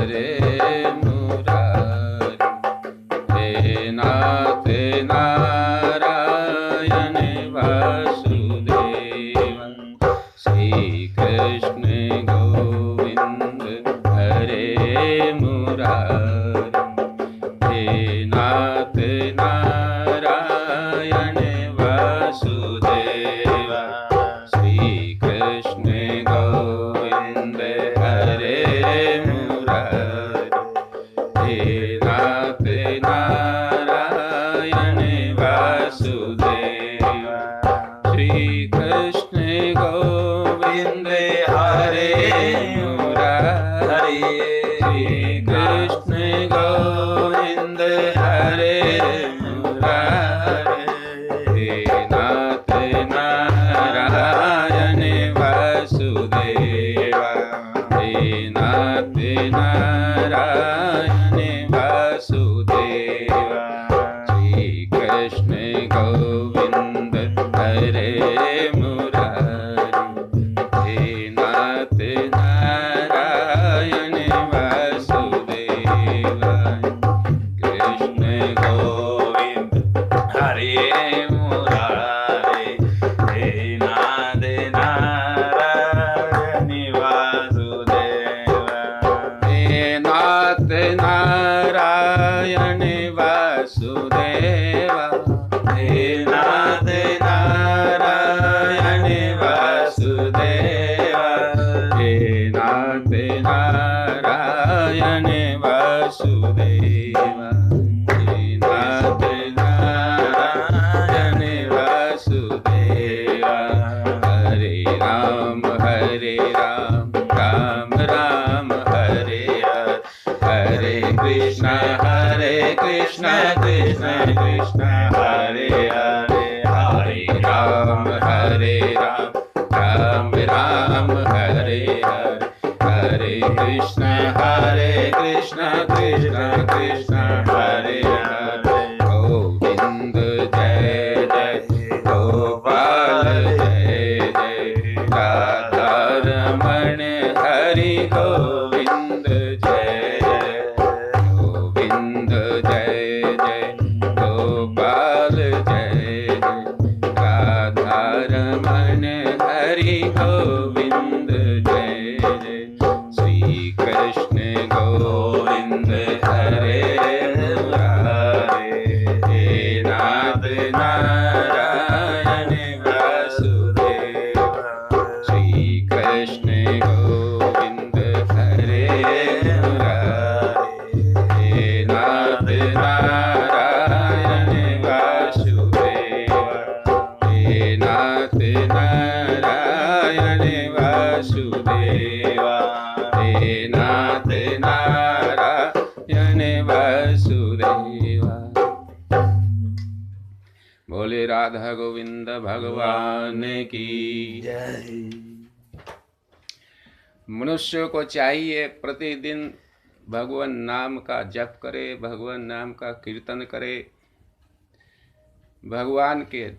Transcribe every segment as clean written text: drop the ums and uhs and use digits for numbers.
हरे मुरारी। हे नाथ नारायण वासुदेव, श्री कृष्ण गोविंद हरे मुरारी। हे नाथ नारायण वासुदेव, श्री कृष्ण गोविंद हरे मुरारी। हे नाथ नारायण वासुदेव, श्री कृष्ण गोविंद हरे मुरारी। श्री कृष्ण गोविंद हरे मुरारी। हे नाथ नारायण वासुदेव, हे नाथ नारायण वासुदेव, श्री कृष्ण गोविंद हरे मुरारी। हे नाथ नारायण वासुदेव, कृष्ण गोविंद हरे मुरारी। हे नाथ नारायण वासुदेव, हे नाथ नारायण वासुदेव, हे नाथ नारायण वासुदेव, हे नाथ नारायण वासुदेव, हे नाथ नारायण वासुदेव। हरे राम राम राम हरे हरे, हरे कृष्ण कृष्ण कृष्ण हरे हरे, हरे राम राम राम हरे हरे, हरे कृष्ण कृष्ण कृष्ण हरे हरे। गोविंद जय जय गोपाल जय जय, राधा रमण हरि गोविंद जय जय। गोविंद जय जय गोपाल जय जय, राधा रमण हरि गोविंद जय जय। श्री कृष्ण गोविंद हरे मुरारी। हे नाथ नारायण वासुदेव, श्री कृष्ण गोविंद हरे मुरारी। हे नाथ नारायण वासुदेव, हे नाथ नारायण वासुदेव, हे नाथ नारायण वासुदेव। बोले राधा गोविंद भगवान की जय। मनुष्य को चाहिए प्रतिदिन भगवान नाम का जप करे, भगवान नाम का कीर्तन करे, भगवान के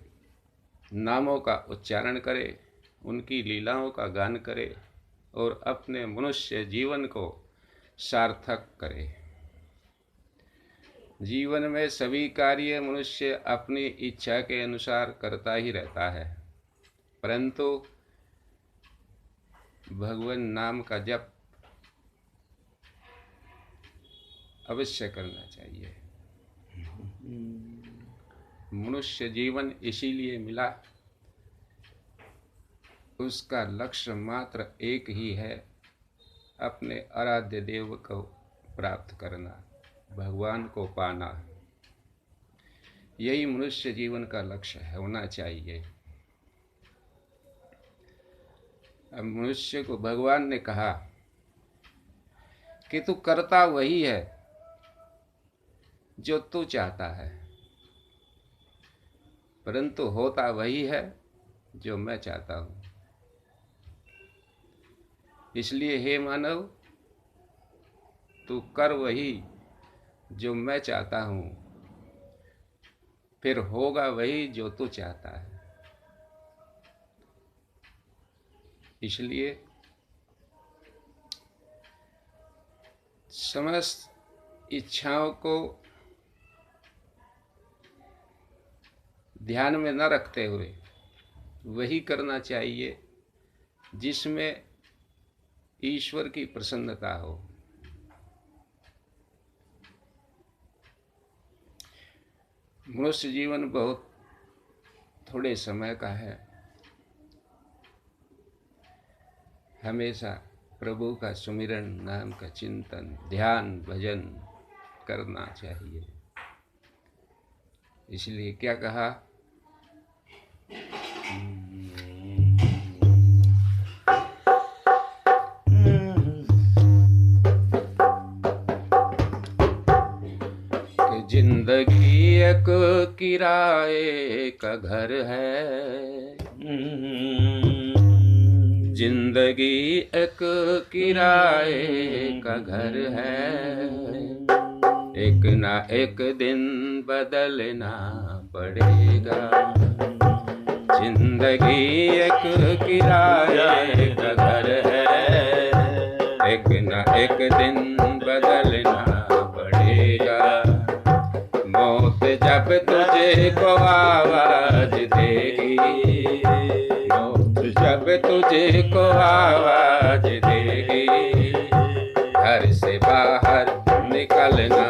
नामों का उच्चारण करे, उनकी लीलाओं का गान करे और अपने मनुष्य जीवन को सार्थक करे। जीवन में सभी कार्य मनुष्य अपनी इच्छा के अनुसार करता ही रहता है, परंतु भगवान नाम का जप अवश्य करना चाहिए। मनुष्य जीवन इसीलिए मिला, उसका लक्ष्य मात्र एक ही है, अपने आराध्य देव को प्राप्त करना, भगवान को पाना। यही मनुष्य जीवन का लक्ष्य होना चाहिए। अब मनुष्य को भगवान ने कहा कि तू करता वही है जो तू चाहता है, परंतु होता वही है जो मैं चाहता हूं। इसलिए हे मानव, तू कर वही जो मैं चाहता हूं, फिर होगा वही जो तू चाहता है। इसलिए समस्त इच्छाओं को ध्यान में न रखते हुए वही करना चाहिए जिसमें ईश्वर की प्रसन्नता हो। मनुष्य जीवन बहुत थोड़े समय का है। हमेशा प्रभु का सुमिरन, नाम का चिंतन, ध्यान, भजन करना चाहिए। इसलिए क्या कहा, कि जिंदगी एक किराए का घर है, जिंदगी एक किराए का घर है, एक ना एक दिन बदलना पड़ेगा। जिंदगी एक किराए का घर है, एक ना एक दिन बदलना पड़ेगा। मौत जब तुझे को आवाज देगी, मौत जब तुझे को आवाज देगी, घर से बाहर निकलना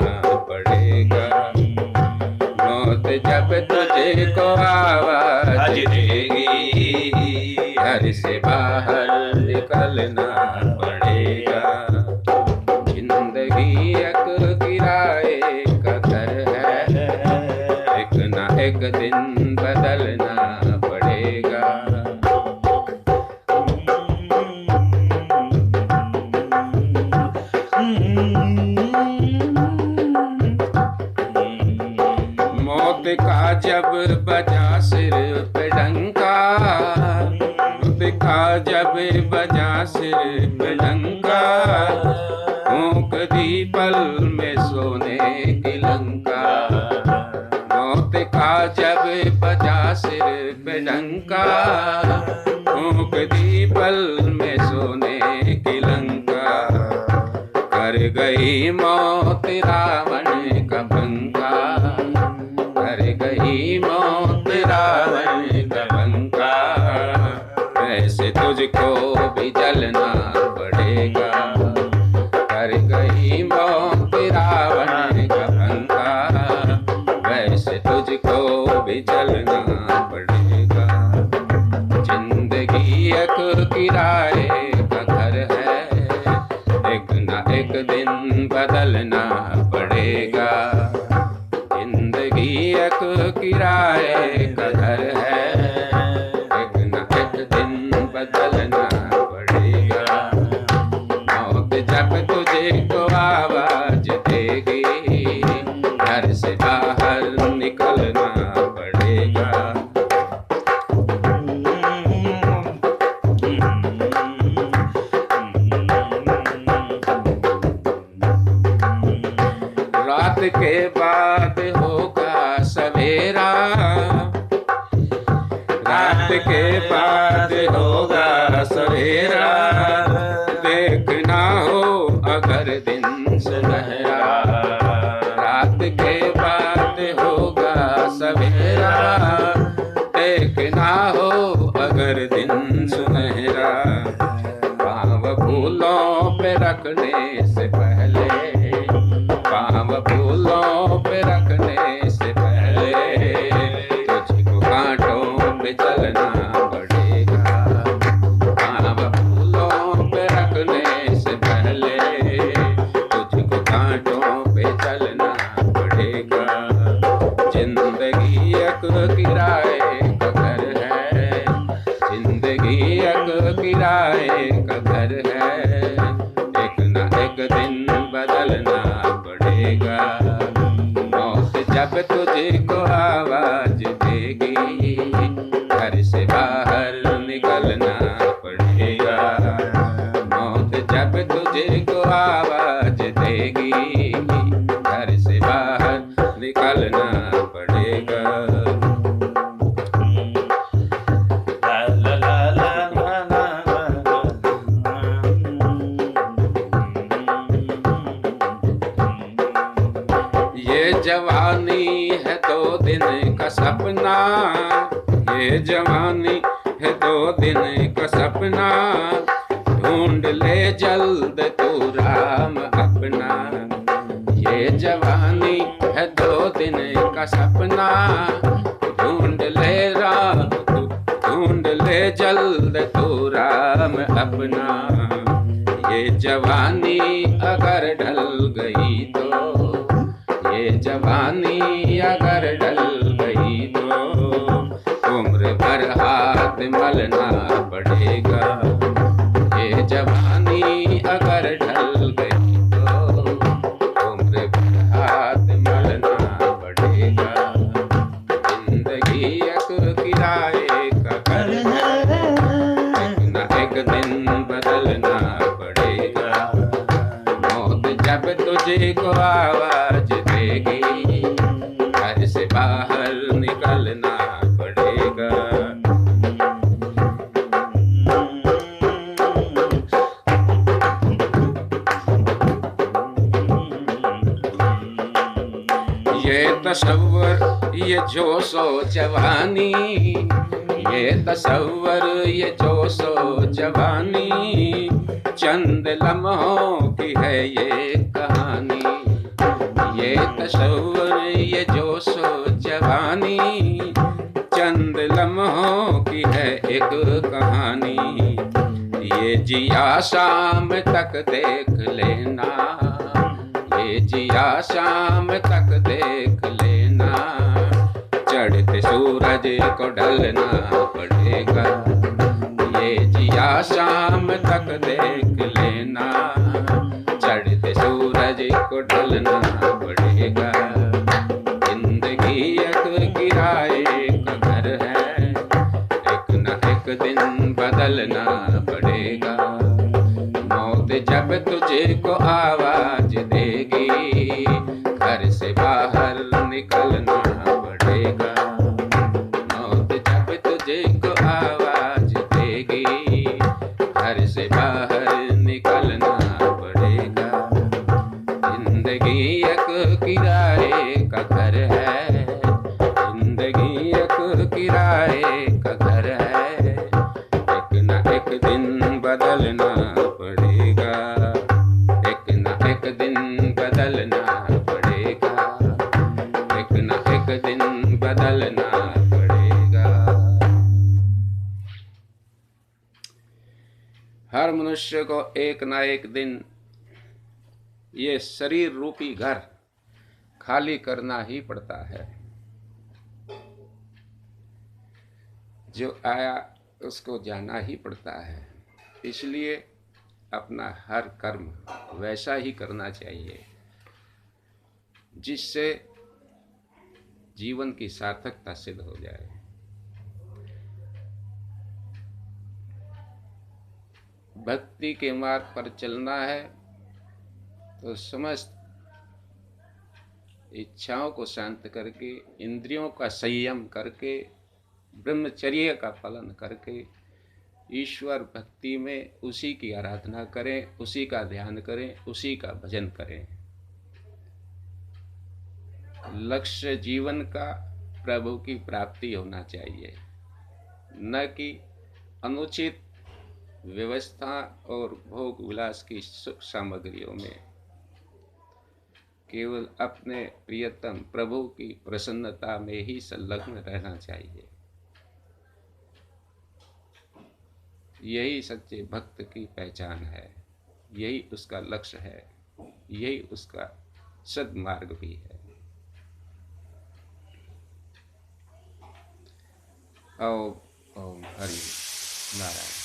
पड़ेगा। मौत जब तुझे को आवाज देगी, घर से बाहर निकलना पड़ेगा। जिंदगी एक किराए का घर है, एक ना एक दिन बदलना पड़ेगा। मौत का जब बजा सिर पे डंका, मौत का जब बजा सिर पे डंका, फूंक दी पल में सोने की लंका। मौत का जब बजा सिर पे डंका, फूंक दी पल में सोने की लंका। कर गई मौत रावण का पंखा, कर गई मौत रावण का पंखा। वैसे तुझको भी जलना पड़ेगा। कर गई मौत रावण का पंखा, वैसे तुझको भी जलना पड़ेगा। जिंदगी एक किराए का घर है, एक ना एक दिन बदलना पड़ेगा। जिंदगी एक किराए का घर है, एक ना एक दिन बदलना पड़ेगा। मौत जब तुझे को आवाज देगी, घर से बाहर निकलना पड़ेगा। रात के बाद होगा सवेरा, रात के बाद होगा सवेरा। देखना हो अगर दिन सुनहरा, रात के बाद होगा सवेरा। देखना हो अगर दिन सुनहरा। पाँव फूलों पे रखने से पहले, पाँव फूलों पे रखने से पहले, तुझको कांटों पे चलना पड़ेगा। पाँव फूलों पे रखने से पहले, तुझको कांटों पे चलना पड़ेगा। जिंदगी एक किराए का घर है, जिंदगी एक किराए का घर है, एक ना एक दिन बदलना पड़ेगा। मौत जब तुझको आवाज देगी, घर से बाहर निकलना पड़ेगा। मौत जब तुझको आवाज देगी, घर से बाहर निकलना पड़ेगा। जवानी है 2 दिन का सपना, ये जवानी है 2 दिन का सपना, ढूंढ ले जल्द तू राम अपना। ये जवानी है 2 दिन का सपना, ढूंढ ले राम ढूंढ ले जल्द तू राम अपना। ये जवानी अगर ढल गई तो, ये जवानी अगर ढल गई तो, उम्र भर हाथ मलना पड़ेगा। ये जवानी अगर ढल गई तो, उम्र भर हाथ मलना पड़ेगा। जिंदगी एक किराए का घर है, एक न एक दिन बदलना पड़ेगा। मौत जब तुझे को आवाज देगी, घर से बाहर निकलना पड़ेगा। ये तसव्वुर ये जोशो जवानी, ये तसव्वुर ये जोशो जवानी, चंद लम्हों की है ये कहानी। ये तसव्वुर ये जोशो जवानी, चंद लम्हों की है एक कहानी। ये जिया शाम तक देख लेना, ये जिया शाम तक देख लेना, चढ़ते सूरज को ढलना पड़ेगा। ये जिया शाम तक देख लेना, चढ़ते सूरज को ढलना पड़ेगा। जिंदगी एक किराए का घर है, एक न एक दिन बदलना पड़ेगा। मौत जब तुझे को आवाज देगी, घर से बाहर निकलना पड़ेगा। मौत जब तुझे को आवाज देगी, घर से बाहर निकलना पड़ेगा। जिंदगी एक किराए का घर है, जिंदगी एक किराए का घर है, एक न एक दिन बदलना पड़ेगा। एक न एक दिन बदलना पड़ेगा, एक न एक दिन बदलना पड़ेगा। हर मनुष्य को एक न एक दिन ये शरीर रूपी घर खाली करना ही पड़ता है। जो आया उसको जाना ही पड़ता है। इसलिए अपना हर कर्म वैसा ही करना चाहिए जिससे जीवन की सार्थकता सिद्ध हो जाए। भक्ति के मार्ग पर चलना है तो समस्त इच्छाओं को शांत करके, इंद्रियों का संयम करके, ब्रह्मचर्य का पालन करके ईश्वर भक्ति में उसी की आराधना करें, उसी का ध्यान करें, उसी का भजन करें। लक्ष्य जीवन का प्रभु की प्राप्ति होना चाहिए, न कि अनुचित व्यवस्था और भोग विलास की सुख सामग्रियों में। केवल अपने प्रियतम प्रभु की प्रसन्नता में ही संलग्न रहना चाहिए। यही सच्चे भक्त की पहचान है, यही उसका लक्ष्य है, यही उसका सद्मार्ग भी है। ओम ओम हरि नारायण।